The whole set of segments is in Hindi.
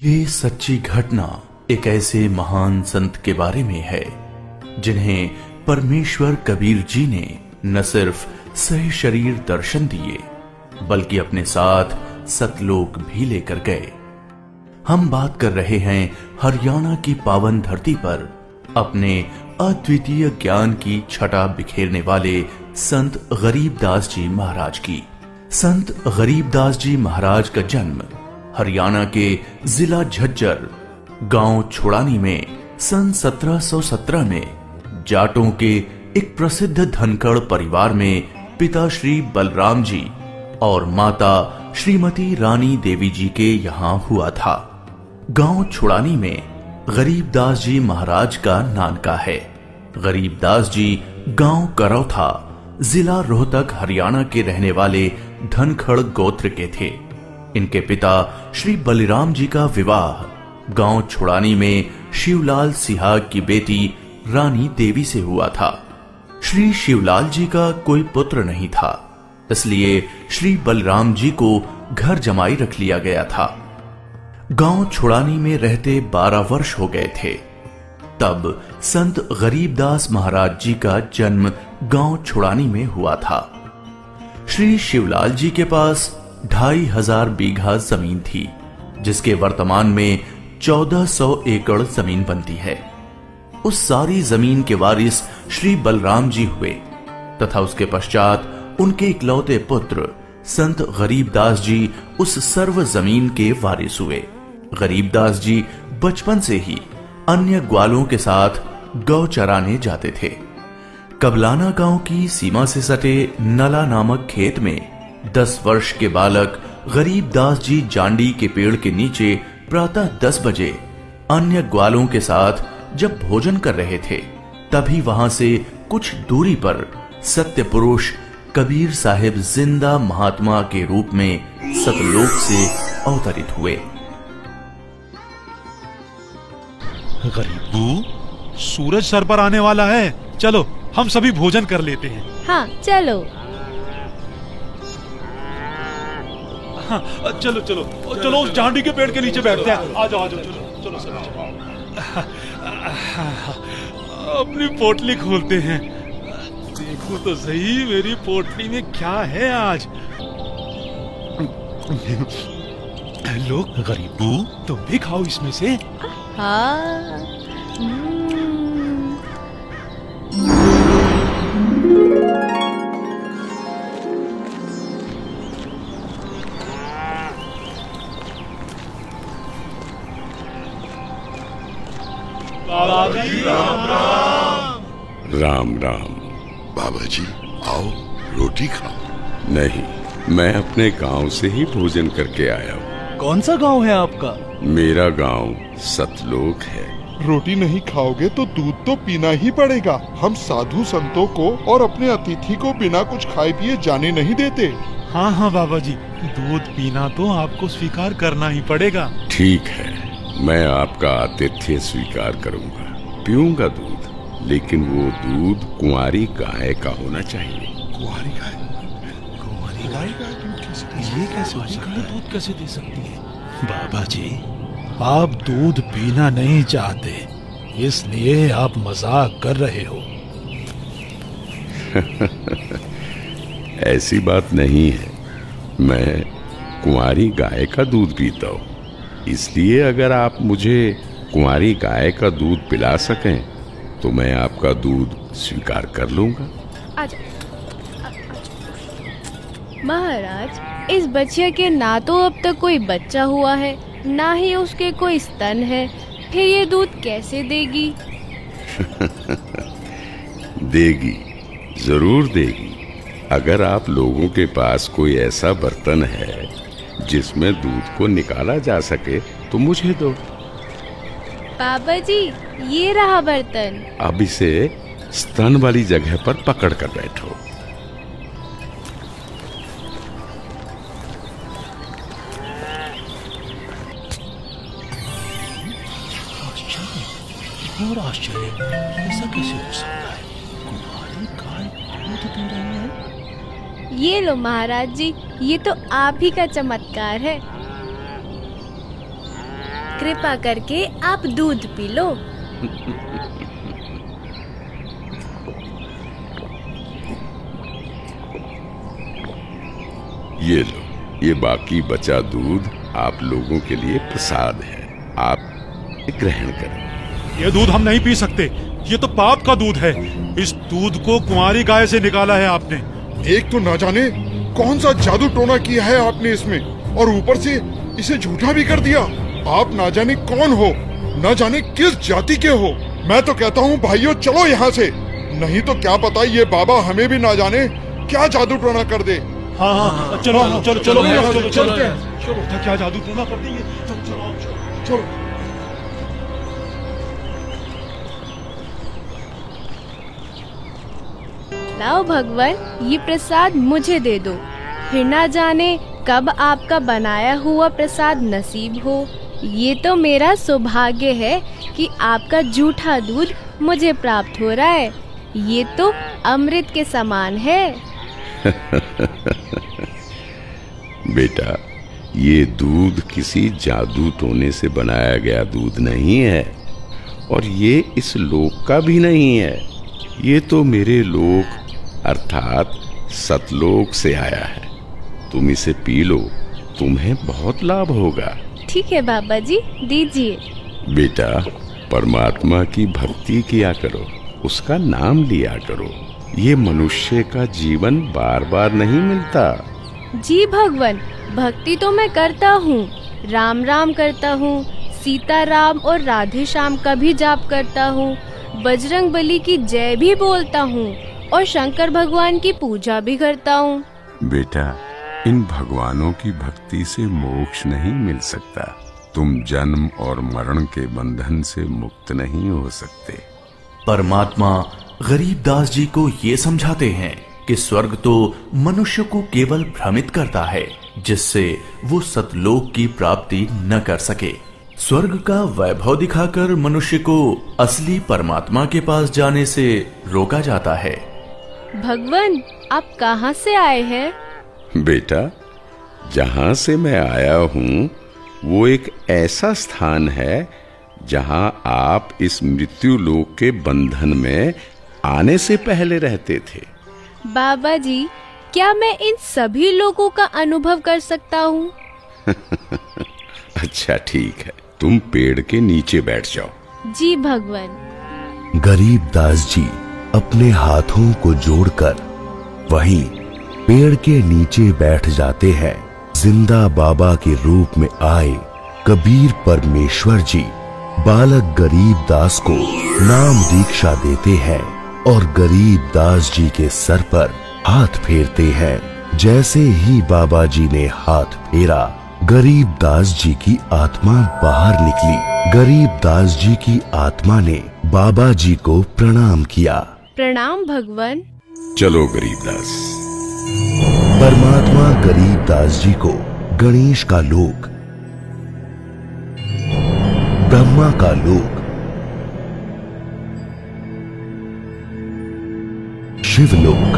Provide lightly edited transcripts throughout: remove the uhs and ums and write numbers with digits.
ये सच्ची घटना एक ऐसे महान संत के बारे में है जिन्हें परमेश्वर कबीर जी ने न सिर्फ सही शरीर दर्शन दिए बल्कि अपने साथ सतलोक भी लेकर गए। हम बात कर रहे हैं हरियाणा की पावन धरती पर अपने अद्वितीय ज्ञान की छटा बिखेरने वाले संत गरीबदास जी महाराज की। संत गरीबदास जी महाराज का जन्म हरियाणा के जिला झज्जर गांव छोड़ानी में सन 1717 में जाटों के एक प्रसिद्ध धनखड़ परिवार में पिता श्री बलराम जी और माता श्रीमती रानी देवी जी के यहाँ हुआ था। गांव छोड़ानी में गरीबदास जी महाराज का नानका है। गरीबदास जी गांव करौथा जिला रोहतक हरियाणा के रहने वाले धनखड़ गोत्र के थे। इनके पिता श्री बलिराम जी का विवाह गांव छोड़ानी में शिवलाल सिहाग की बेटी रानी देवी से हुआ था। श्री शिवलाल जी का कोई पुत्र नहीं था, इसलिए श्री बलराम जी को घर जमाई रख लिया गया था। गांव छोड़ानी में रहते 12 वर्ष हो गए थे तब संत गरीबदास महाराज जी का जन्म गांव छोड़ानी में हुआ था। श्री शिवलाल जी के पास 2500 बीघा जमीन थी, जिसके वर्तमान में 1400 एकड़ जमीन बनती है। उस सारी जमीन के वारिस श्री बलराम जी हुए तथा उसके पश्चात उनके इकलौते पुत्र संत गरीबदास जी उस सर्व जमीन के वारिस हुए। गरीबदास जी बचपन से ही अन्य ग्वालों के साथ गौ चराने जाते थे। कबलाना गांव की सीमा से सटे नला नामक खेत में 10 वर्ष के बालक गरीबदास जी जांडी के पेड़ के नीचे प्रातः 10 बजे अन्य ग्वालों के साथ जब भोजन कर रहे थे, तभी वहां से कुछ दूरी पर सत्य पुरुष कबीर साहिब जिंदा महात्मा के रूप में सतलोक से अवतरित हुए। गरीबू, सूरज सर पर आने वाला है, चलो हम सभी भोजन कर लेते हैं। हाँ चलो। हाँ, चलो चलो चलो उस जांडी के पेड़ के नीचे बैठते हैं। आ जाओ चलो चलो चलो। अपनी पोटली खोलते हैं। देखो तो सही मेरी पोटली में क्या है आज। लो गरीबू, तुम भी खाओ इसमें से। हाँ। राम राम। बाबा जी आओ, रोटी खाओ। नहीं, मैं अपने गांव से ही भोजन करके आया हूँ। कौन सा गांव है आपका? मेरा गांव सतलोक है। रोटी नहीं खाओगे तो दूध तो पीना ही पड़ेगा। हम साधु संतों को और अपने अतिथि को बिना कुछ खाए पिए जाने नहीं देते। हाँ हाँ बाबा जी, दूध पीना तो आपको स्वीकार करना ही पड़ेगा। ठीक है, मैं आपका आतिथ्य स्वीकार करूंगा, पीऊंगा दूध, लेकिन वो दूध कुंवारी गाय का होना चाहिए। कुंवारी गाय? कुंवारी गाय? ये कैसे हो सकता है? दूध कैसे दे सकती है? बाबा जी, आप दूध पीना नहीं चाहते, इसलिए आप मजाक कर रहे हो। ऐसी बात नहीं है, मैं कुंवारी गाय का दूध पीता हूँ, इसलिए अगर आप मुझे कुंवारी गाय का दूध पिला सकें तो मैं आपका दूध स्वीकार कर लूंगा। महाराज, इस बच्चे के ना तो अब तक कोई बच्चा हुआ है, ना ही उसके कोई स्तन है, फिर ये दूध कैसे देगी? देगी, जरूर देगी। अगर आप लोगों के पास कोई ऐसा बर्तन है जिसमें दूध को निकाला जा सके तो मुझे दो। बाबा जी, ये रहा बर्तन। अब इसे स्तन वाली जगह पर पकड़ कर बैठो। और आश्चर्य, ऐसा कैसे हो सकता है? कुंवारी गाय दूध दे रही है। ये लो महाराज जी, ये तो आप ही का चमत्कार है। कृपा करके आप दूध पी लो। ये लो, ये बाकी बचा दूध आप लोगों के लिए प्रसाद है, आप ग्रहण करें। ये दूध हम नहीं पी सकते, ये तो पाप का दूध है। इस दूध को कुंवारी गाय से निकाला है आपने। एक तो ना जाने कौन सा जादू टोना किया है आपने इसमें, और ऊपर से इसे झूठा भी कर दिया। आप ना जाने कौन हो, ना जाने किस जाति के हो। मैं तो कहता हूँ भाइयों चलो यहाँ से, नहीं तो क्या पता ये बाबा हमें भी ना जाने क्या जादू टोना कर दे। हाँ हाँ चलो चलो चलो चलो चलते हैं। चलो, क्या जादू टोना कर देंगे। चलो लाओ भगवान, ये प्रसाद मुझे दे दो, फिर ना जाने कब आपका बनाया हुआ प्रसाद नसीब हो। ये तो मेरा सौभाग्य है कि आपका जूठा दूध मुझे प्राप्त हो रहा है। ये तो अमृत के समान है। बेटा, ये दूध किसी जादू टोने से बनाया गया दूध नहीं है, और ये इस लोक का भी नहीं है। ये तो मेरे लोक अर्थात सतलोक से आया है। तुम इसे पी लो, तुम्हें बहुत लाभ होगा। ठीक है बाबा जी, दीजिए। बेटा, परमात्मा की भक्ति किया करो, उसका नाम लिया करो। ये मनुष्य का जीवन बार बार नहीं मिलता। जी भगवान, भक्ति तो मैं करता हूँ, राम राम करता हूँ, सीता राम और राधे श्याम का भी जाप करता हूँ, बजरंग बली की जय भी बोलता हूँ और शंकर भगवान की पूजा भी करता हूँ। बेटा, इन भगवानों की भक्ति से मोक्ष नहीं मिल सकता। तुम जन्म और मरण के बंधन से मुक्त नहीं हो सकते। परमात्मा गरीबदास जी को ये समझाते हैं कि स्वर्ग तो मनुष्य को केवल भ्रमित करता है, जिससे वो सतलोक की प्राप्ति न कर सके। स्वर्ग का वैभव दिखाकर मनुष्य को असली परमात्मा के पास जाने से रोका जाता है। भगवान, आप कहाँ से आए हैं? बेटा, जहाँ से मैं आया हूँ वो एक ऐसा स्थान है जहाँ आप इस मृत्यु लोक के बंधन में आने से पहले रहते थे। बाबा जी, क्या मैं इन सभी लोगों का अनुभव कर सकता हूँ? अच्छा ठीक है, तुम पेड़ के नीचे बैठ जाओ। जी भगवान। गरीबदास जी अपने हाथों को जोड़कर वहीं पेड़ के नीचे बैठ जाते हैं। जिंदा बाबा के रूप में आए कबीर परमेश्वर जी बालक गरीबदास को नाम दीक्षा देते हैं और गरीबदास जी के सर पर हाथ फेरते हैं। जैसे ही बाबा जी ने हाथ फेरा, गरीबदास जी की आत्मा बाहर निकली। गरीबदास जी की आत्मा ने बाबा जी को प्रणाम किया। प्रणाम भगवान। चलो गरीबदास। परमात्मा गरीबदास जी को गणेश का लोक, ब्रह्मा का लोक, शिवलोक,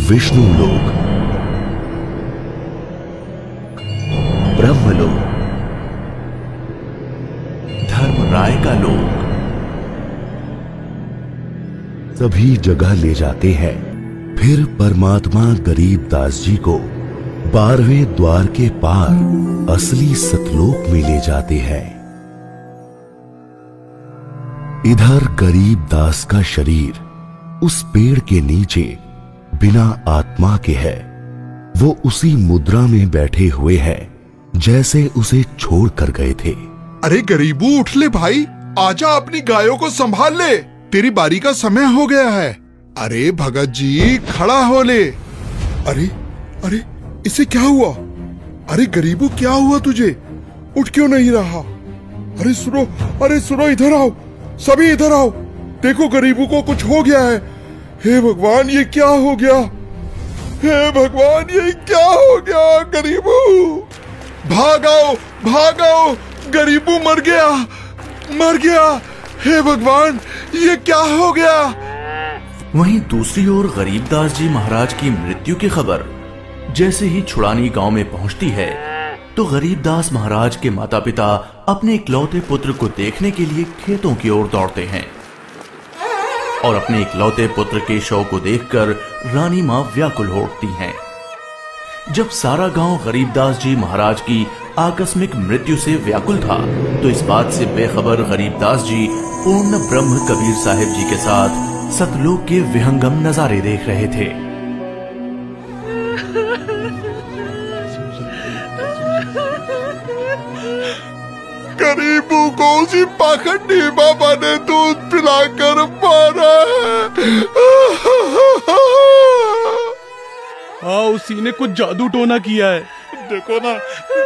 विष्णु लोक, ब्रह्मलोक, धर्मराय का लोक, सभी जगह ले जाते हैं। फिर परमात्मा गरीबदास जी को 12वें द्वार के पार असली सतलोक में ले जाते हैं। इधर गरीबदास का शरीर उस पेड़ के नीचे बिना आत्मा के है। वो उसी मुद्रा में बैठे हुए हैं जैसे उसे छोड़ कर गए थे। अरे गरीबू, उठ ले भाई, आजा, अपनी गायों को संभाल ले, तेरी बारी का समय हो गया है। अरे भगत जी, खड़ा हो ले। अरे अरे, इसे क्या हुआ? अरे गरीबू, क्या हुआ तुझे? उठ क्यों नहीं रहा? अरे सुनो, अरे सुनो, इधर आओ, सभी इधर आओ। देखो गरीबू को कुछ हो गया है। हे भगवान, ये क्या हो गया? हे भगवान, ये क्या हो गया? गरीबू, भागाओ भागाओ, गरीबू मर गया, मर गया। हे भगवान, ये क्या हो गया? वहीं दूसरी ओर गरीबदास जी महाराज की मृत्यु की खबर जैसे ही छुड़ानी गांव में पहुंचती है, तो गरीबदास महाराज के माता पिता अपने इकलौते पुत्र को देखने के लिए खेतों की ओर दौड़ते हैं और अपने इकलौते पुत्र के शव को देखकर रानी मां व्याकुल हो उठती हैं। जब सारा गांव गरीबदास जी महाराज की आकस्मिक मृत्यु से व्याकुल था, तो इस बात से बेखबर गरीबदास जी पूर्ण ब्रह्म कबीर साहिब जी के साथ सतलोक के विहंगम नजारे देख रहे थे। गरीबों को उसी पाखंडी बाबा ने दूध पिलाकर मारा है। हाँ, उसी ने कुछ जादू टोना किया है। देखो ना,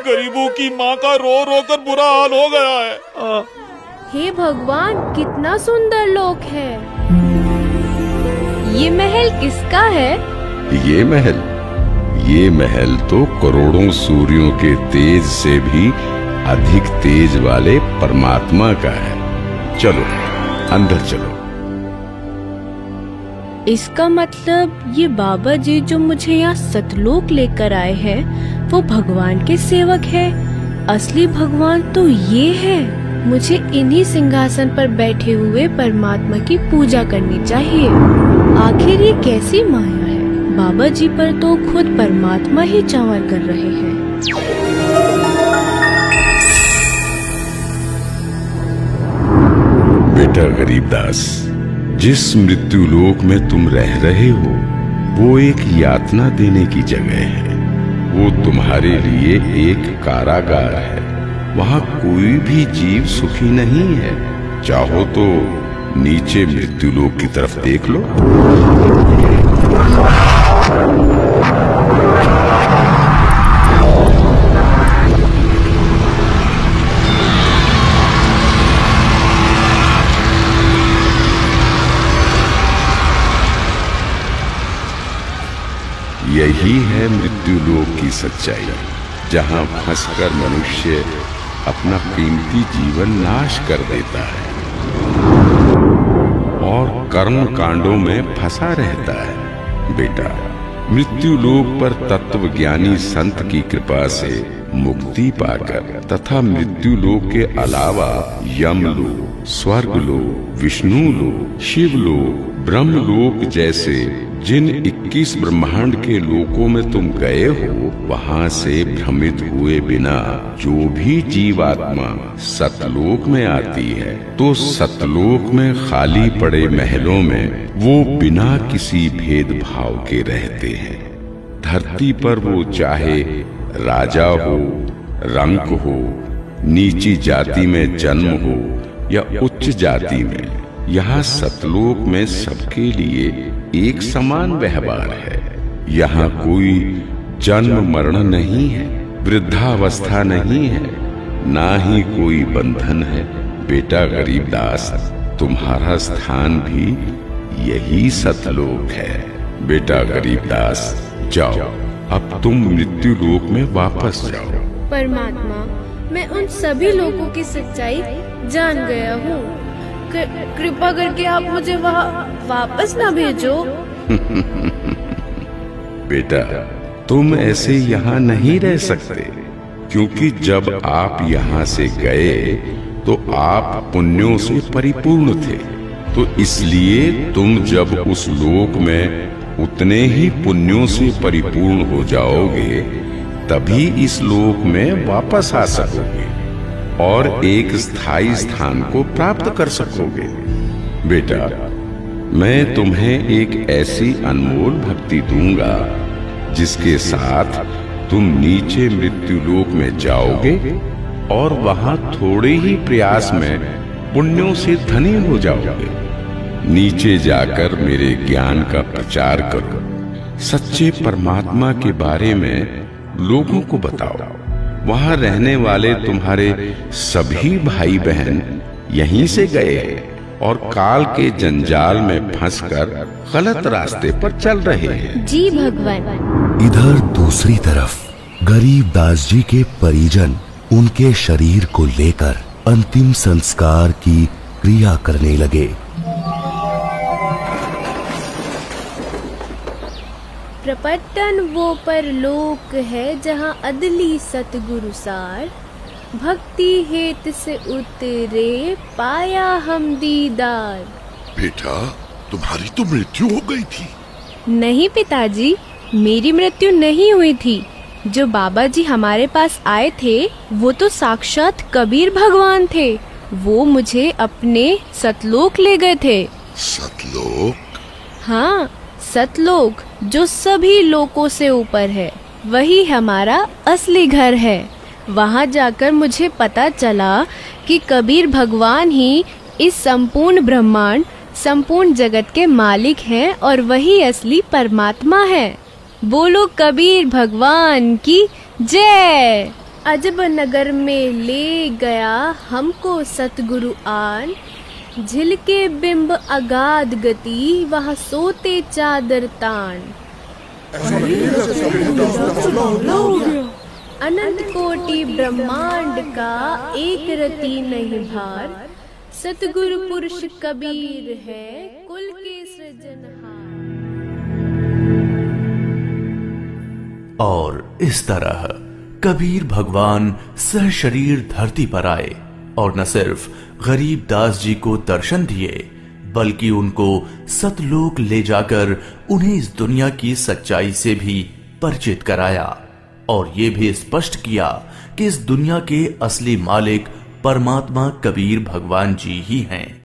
गरीबों की माँ का रो रो कर बुरा हाल हो गया है। हे भगवान, कितना सुंदर लोक है। ये महल किसका है? ये महल तो करोड़ों सूर्यों के तेज से भी अधिक तेज वाले परमात्मा का है। चलो अंदर चलो। इसका मतलब ये बाबा जी जो मुझे यहाँ सतलोक लेकर आए हैं, वो भगवान के सेवक है। असली भगवान तो ये है। मुझे इन्हीं सिंहासन पर बैठे हुए परमात्मा की पूजा करनी चाहिए। आखिर ये कैसी माया है? बाबा जी पर तो खुद परमात्मा ही चावर कर रहे हैं। बेटा गरीबदास, जिस मृत्यु लोक में तुम रह रहे हो, वो एक यातना देने की जगह है। वो तुम्हारे लिए एक कारागार है। वहाँ कोई भी जीव सुखी नहीं है। चाहो तो नीचे मृत्यु लोक की तरफ देख लो। यही है मृत्यु लोक की सच्चाई, जहां फंसकर मनुष्य अपना कीमती जीवन नाश कर देता है और कर्म कांडों में फंसा रहता है। बेटा, मृत्यु लोक पर तत्वज्ञानी संत की कृपा से मुक्ति पाकर तथा मृत्यु लोक के अलावा यमलोक, स्वर्ग लोक, विष्णु लोक, शिव लोक, ब्रह्म लोक जैसे जिन 21 ब्रह्मांड के लोकों में तुम गए हो, वहां से भ्रमित हुए बिना जो भी जीवात्मा सतलोक में आती है, तो सतलोक में खाली पड़े महलों में वो बिना किसी भेदभाव के रहते हैं। धरती पर वो चाहे राजा हो, रंक हो, नीची जाति में जन्म हो या उच्च जाति में, यहाँ सतलोक में सबके लिए एक समान व्यवहार है। यहाँ कोई जन्म मरण नहीं है, वृद्धावस्था नहीं है, ना ही कोई बंधन है। बेटा गरीबदास, तुम्हारा स्थान भी यही सतलोक है। बेटा गरीबदास, जाओ, अब तुम मृत्यु लोक में वापस जाओ। परमात्मा, मैं उन सभी लोगों की सच्चाई जान गया हूँ। कृपा करके आप मुझे वहाँ वापस ना भेजो। बेटा, तुम ऐसे यहाँ नहीं रह सकते, क्योंकि जब आप यहाँ से गए तो आप पुण्यों से परिपूर्ण थे। तो इसलिए तुम जब उस लोक में उतने ही पुण्यों से परिपूर्ण हो जाओगे, तभी इस लोक में वापस आ सकोगे और एक स्थायी स्थान को प्राप्त कर सकोगे। बेटा, मैं तुम्हें एक ऐसी अनमोल भक्ति दूंगा जिसके साथ तुम नीचे मृत्यु लोक में जाओगे और वहां थोड़े ही प्रयास में पुण्यों से धनी हो जाओगे। नीचे जाकर मेरे ज्ञान का प्रचार करो, सच्चे परमात्मा के बारे में लोगों को बताओ। वहां रहने वाले तुम्हारे सभी भाई बहन यहीं से गए हैं और काल के जंजाल में फंसकर गलत रास्ते पर चल रहे हैं। जी भगवान। इधर दूसरी तरफ गरीबदास जी के परिजन उनके शरीर को लेकर अंतिम संस्कार की क्रिया करने लगे। प्रपट्टन वो परलोक है जहाँ अदली सतगुरु सार, भक्ति हेत से उतरे पाया हम दीदार। बेटा, तुम्हारी तो मृत्यु हो गई थी। नहीं पिताजी, मेरी मृत्यु नहीं हुई थी। जो बाबा जी हमारे पास आए थे वो तो साक्षात कबीर भगवान थे। वो मुझे अपने सतलोक ले गए थे। सतलोक? हाँ, सतलोक जो सभी लोकों से ऊपर है, वही हमारा असली घर है। वहाँ जाकर मुझे पता चला कि कबीर भगवान ही इस संपूर्ण ब्रह्मांड, संपूर्ण जगत के मालिक हैं और वही असली परमात्मा है। बोलो कबीर भगवान की जय। अजब नगर में ले गया हमको सतगुरु आन, झिलके बिंब अगाध गति वहाँ सोते चादर तान। अनंत कोटि ब्रह्मांड का एक रति नहीं भार, सतगुरु पुरुष कबीर है कुल के सृजनहार। और इस तरह कबीर भगवान सहशरीर धरती पर आए और न सिर्फ गरीब दास जी को दर्शन दिए, बल्कि उनको सतलोक ले जाकर उन्हें इस दुनिया की सच्चाई से भी परिचित कराया और ये भी स्पष्ट किया कि इस दुनिया के असली मालिक परमात्मा कबीर भगवान जी ही हैं।